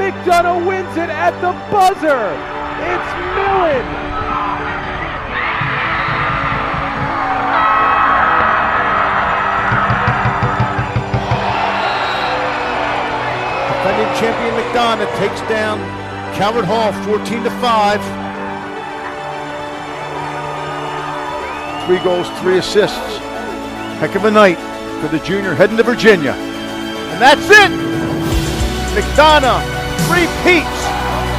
McDonough wins it at the buzzer. It's Millon. Defending champion McDonough takes down Calvert Hall 14-5. 3 goals, 3 assists. Heck of a night for the junior heading to Virginia. And that's it! McDonough repeats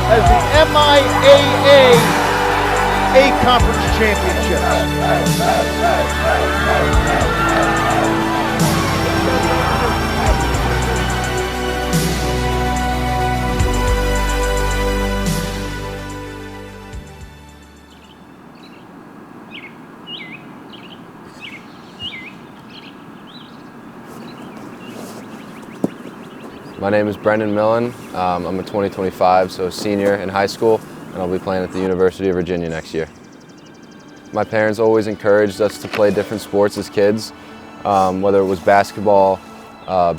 as the MIAA A-Conference Championship. My name is Brendan Millon. I'm a 2025, so a senior in high school, and I'll be playing at the University of Virginia next year. My parents always encouraged us to play different sports as kids, whether it was basketball,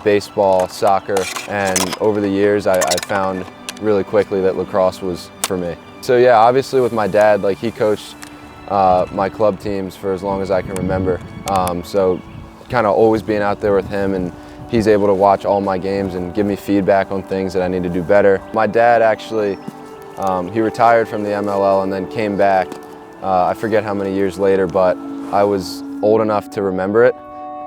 baseball, soccer, and over the years I found really quickly that lacrosse was for me. So yeah, obviously with my dad, like he coached my club teams for as long as I can remember. So kind of always being out there with him, and he's able to watch all my games and give me feedback on things that I need to do better. My dad actually, he retired from the MLL and then came back, I forget how many years later, but I was old enough to remember it,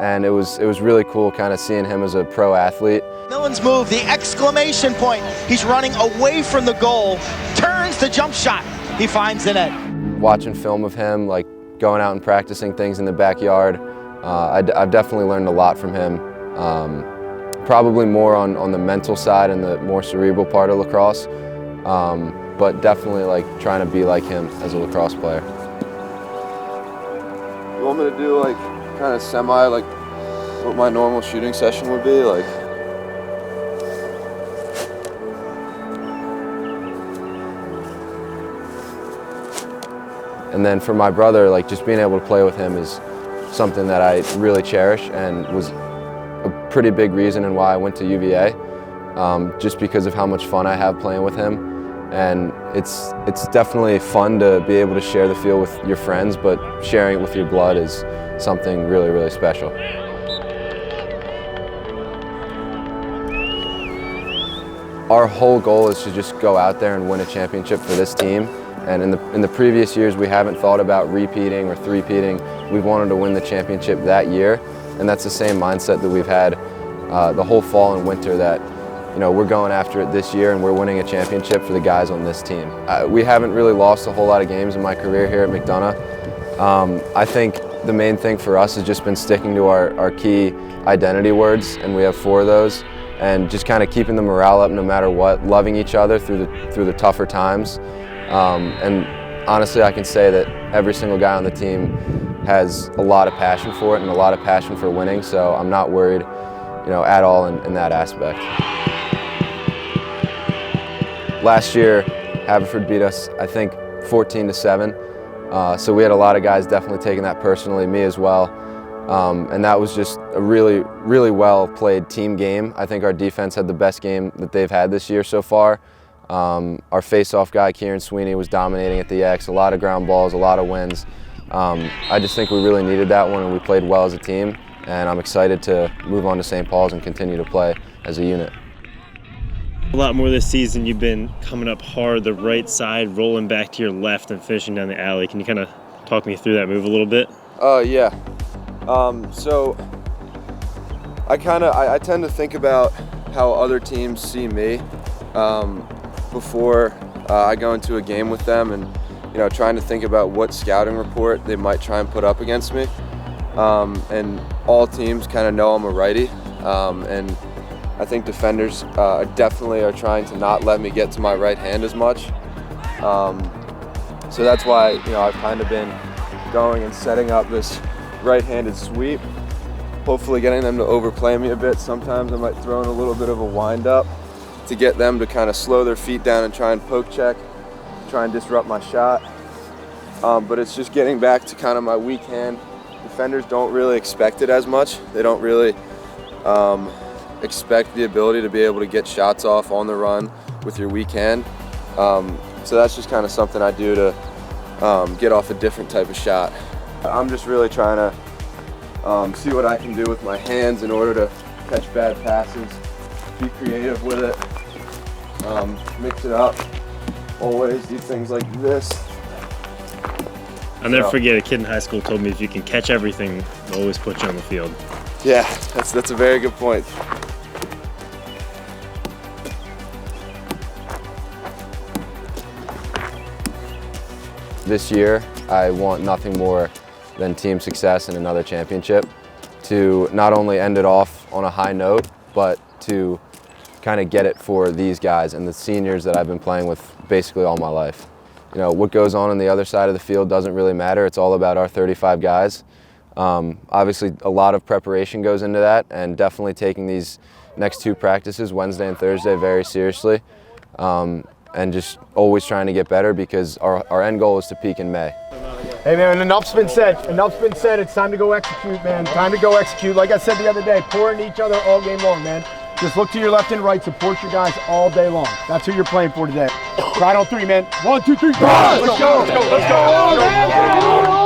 and it was really cool kind of seeing him as a pro athlete. Millon's move, the exclamation point. He's running away from the goal, turns the jump shot. He finds the net. Watching film of him, like going out and practicing things in the backyard, I've definitely learned a lot from him. Probably more on the mental side and the more cerebral part of lacrosse, but definitely like trying to be like him as a lacrosse player. You want me to do like kind of semi like what my normal shooting session would be like? And then for my brother, like just being able to play with him is something that I really cherish and was a pretty big reason in why I went to UVA, just because of how much fun I have playing with him. And it's definitely fun to be able to share the field with your friends, but sharing it with your blood is something really, really special. Our whole goal is to just go out there and win a championship for this team. And in the previous years, we haven't thought about repeating or three-peating. We've wanted to win the championship that year. And that's the same mindset that we've had the whole fall and winter, that we're going after it this year and we're winning a championship for the guys on this team. We haven't really lost a whole lot of games in my career here at McDonough. I think the main thing for us has just been sticking to our key identity words, and we have 4 of those, and just kind of keeping the morale up no matter what, loving each other through the tougher times. And honestly, I can say that every single guy on the team has a lot of passion for it and a lot of passion for winning, so I'm not worried, at all in that aspect. Last year, Haverford beat us, I think, 14-7, so we had a lot of guys definitely taking that personally, me as well, and that was just a really, really well played team game. I think our defense had the best game that they've had this year so far. Our face-off guy, Kieran Sweeney, was dominating at the X, a lot of ground balls, a lot of wins. I just think we really needed that one, and we played well as a team, and I'm excited to move on to St. Paul's and continue to play as a unit. A lot more this season. You've been coming up hard the right side, rolling back to your left and finishing down the alley. Can you kind of talk me through that move a little bit? Yeah. So I tend to think about how other teams see me before I go into a game with them, and trying to think about what scouting report they might try and put up against me. And all teams kind of know I'm a righty, and I think defenders definitely are trying to not let me get to my right hand as much. So that's why I've kind of been going and setting up this right-handed sweep, hopefully getting them to overplay me a bit. Sometimes I might throw in a little bit of a wind-up to get them to kind of slow their feet down and try and poke check, try and disrupt my shot. But it's just getting back to kind of my weak hand. Defenders don't really expect it as much. They don't really expect the ability to be able to get shots off on the run with your weak hand. So that's just kind of something I do to get off a different type of shot. I'm just really trying to see what I can do with my hands in order to catch bad passes, be creative with it, mix it up, always do things like this. I'll never forget a kid in high school told me if you can catch everything, they'll always put you on the field. Yeah, that's a very good point. This year, I want nothing more than team success and another championship, to not only end it off on a high note, but to kind of get it for these guys and the seniors that I've been playing with basically all my life. You know, what goes on the other side of the field doesn't really matter. It's all about our 35 guys. Obviously, a lot of preparation goes into that, and definitely taking these next 2 practices, Wednesday and Thursday, very seriously. And just always trying to get better, because our end goal is to peak in May. Hey man, enough's been said. Enough's been said. It's time to go execute, man. Time to go execute. Like I said the other day, pour into each other all game long, man. Just look to your left and right, support your guys all day long. That's who you're playing for today. Right on 3, man. 1, 2, 3, 4. Let's go. Let's go. Let's go.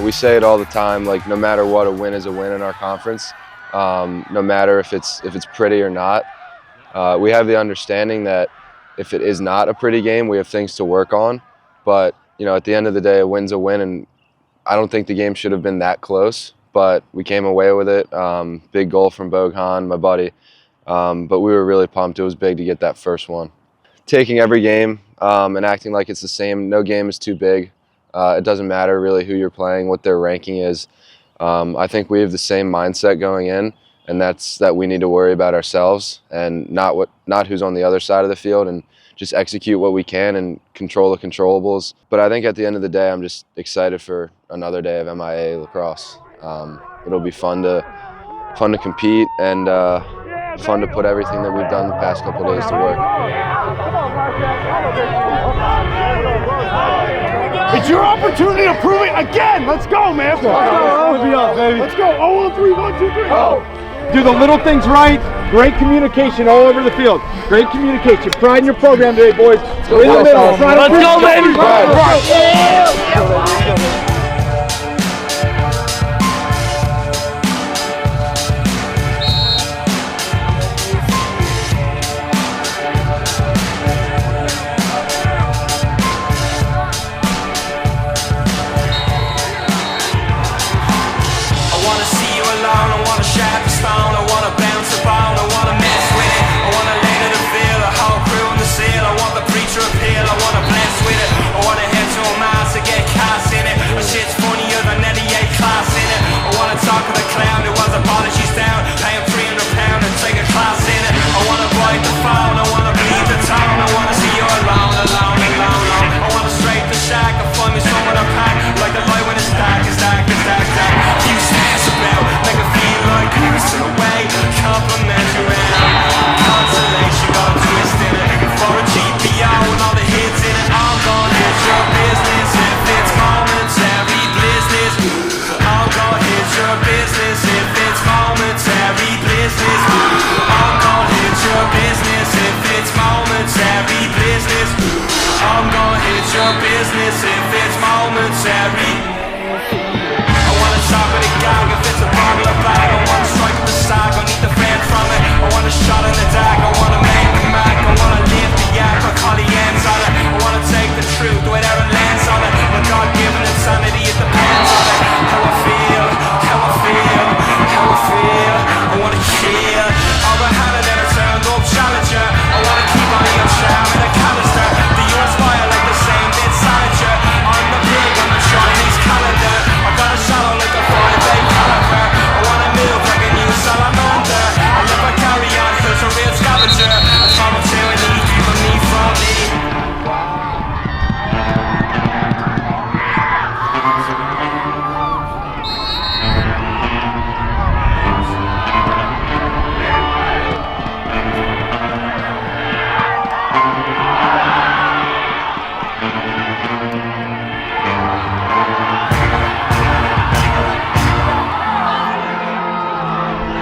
We say it all the time, like no matter what, a win is a win in our conference. No matter if it's pretty or not. We have the understanding that if it is not a pretty game, we have things to work on. But you know, at the end of the day, a win's a win, and I don't think the game should have been that close. But we came away with it. Big goal from Bogan, my buddy. But we were really pumped. It was big to get that first one. Taking every game and acting like it's the same. No game is too big. It doesn't matter really who you're playing, what their ranking is. I think we have the same mindset going in, and that's that we need to worry about ourselves and not who's on the other side of the field, and just execute what we can and control the controllables. But I think at the end of the day, I'm just excited for another day of MIA lacrosse. It'll be fun to compete and fun to put everything that we've done the past couple of days to work. It's your opportunity to prove it again. Let's go, man. Let's go. Let's go. 0-3, 1, 2, 3. Oh. Do the little things right. Great communication all over the field. Great communication. Pride in your program today, boys. In the middle. Let's go, baby. your business if it's momentary. I wanna talk with a gag if it's a bottle of bag. I wanna strike with the sag, I need the fans from it. I want a shot in the dag, I wanna make the mag. I wanna live the yak, I call the ends on it. I wanna take the truth, whatever lands on it. My God-given insanity, it depends on it. How I feel, how I feel, how I feel. I wanna kill all the handed and a turned up challenger. I wanna keep on the charm and a canister. Do you inspire like the same did Salinger? I'm the pig on the Chinese calendar. I got a shadow like a 5-day caliber. I wanna move like a new salamander. I never carry on, who's a real scavenger. I saw my tyranny, people need from me.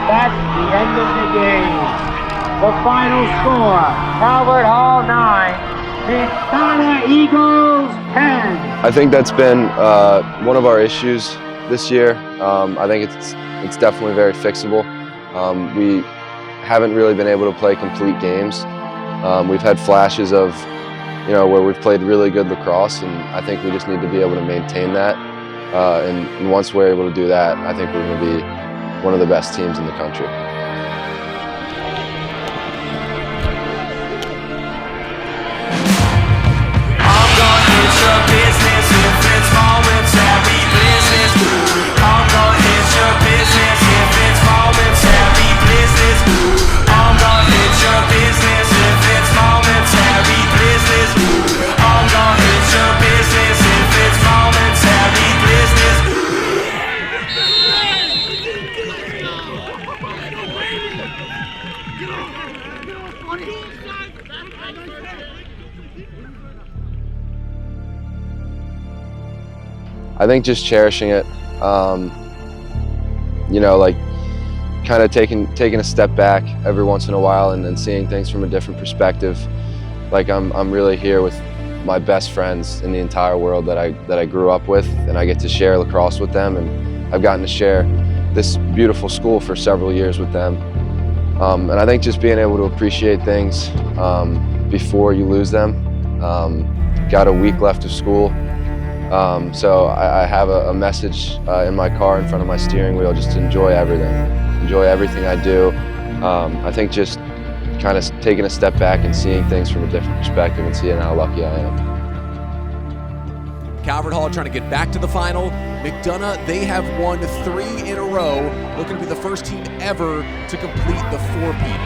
That's the end of the game. The final score, Calvert Hall 9, Vistana Eagles 10. I think that's been one of our issues this year. I think it's definitely very fixable. We haven't really been able to play complete games. We've had flashes of, where we've played really good lacrosse, and I think we just need to be able to maintain that. And once we're able to do that, I think we're going to be one of the best teams in the country. I'm gonna hit your business if it's momentary business. I'm gonna hit your business if it's momentary business. I'm gonna hit your business if it's momentary business. I'm gonna hit your business if it's momentary business. I think just cherishing it, like kind of taking a step back every once in a while and seeing things from a different perspective. Like I'm really here with my best friends in the entire world that I grew up with, and I get to share lacrosse with them, and I've gotten to share this beautiful school for several years with them. And I think just being able to appreciate things before you lose them. Got a week left of school. So I have a message in my car in front of my steering wheel, just to enjoy everything. Enjoy everything I do. I think just kind of taking a step back and seeing things from a different perspective and seeing how lucky I am. Calvert Hall trying to get back to the final. McDonough, they have won 3 in a row, looking to be the first team ever to complete the 4-peat.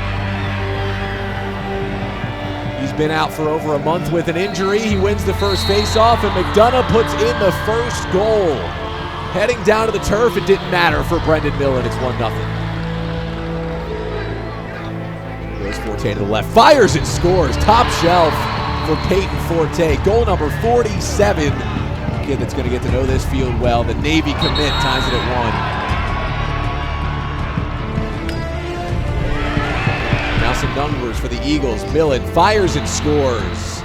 He's been out for over a month with an injury. He wins the first face-off, and McDonough puts in the first goal. Heading down to the turf, it didn't matter for Brendan Millon. It's 1-0. Goes Forte to the left, fires and scores. Top shelf for Peyton Forte. Goal number 47. A kid that's going to get to know this field well. The Navy commit ties it at 1. Now some numbers for the Eagles. Millon fires and scores.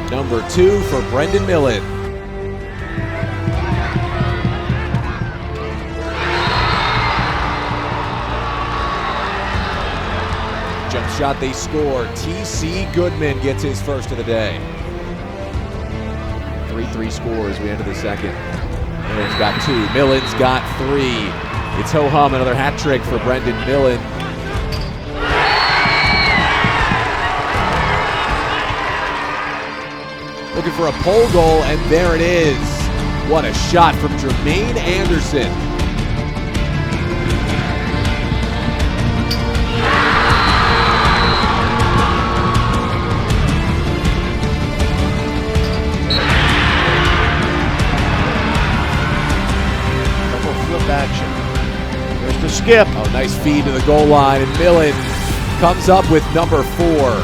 Number 2 for Brendan Millon. Jump shot, they score. T.C. Goodman gets his first of the day. 3-3 scores, we enter the second. Millon's got 2, Millon's got 3. It's ho-hum, another hat trick for Brendan Millon. Looking for a pole goal, and there it is. What a shot from Jermaine Anderson. Action. There's the skip. Oh, nice feed to the goal line, and Millon comes up with number 4.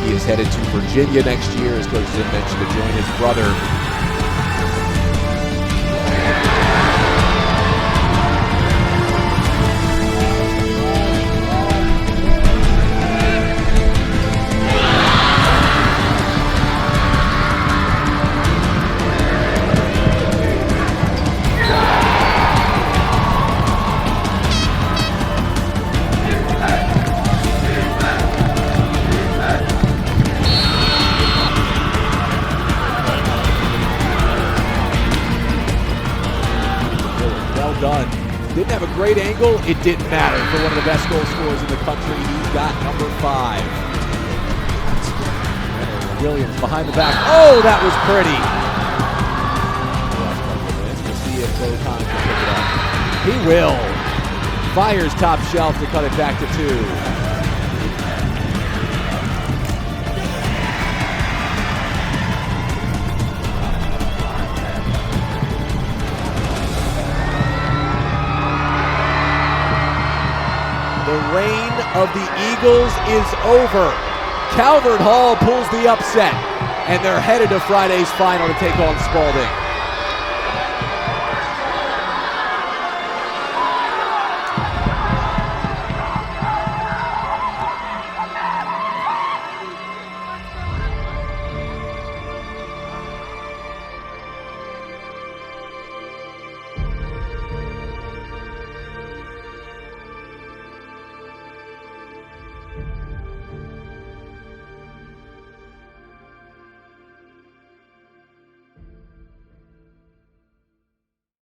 He is headed to Virginia next year, as Coach Zim mentioned, to join his brother. great angle, it didn't matter for one of the best goal scorers in the country. He's got number 5. Williams behind the back. Oh, that was pretty. We'll see if Bokan can pick it up. He will. Fires top shelf to cut it back to 2. The reign of the Eagles is over. Calvert Hall pulls the upset, and they're headed to Friday's final to take on Spalding.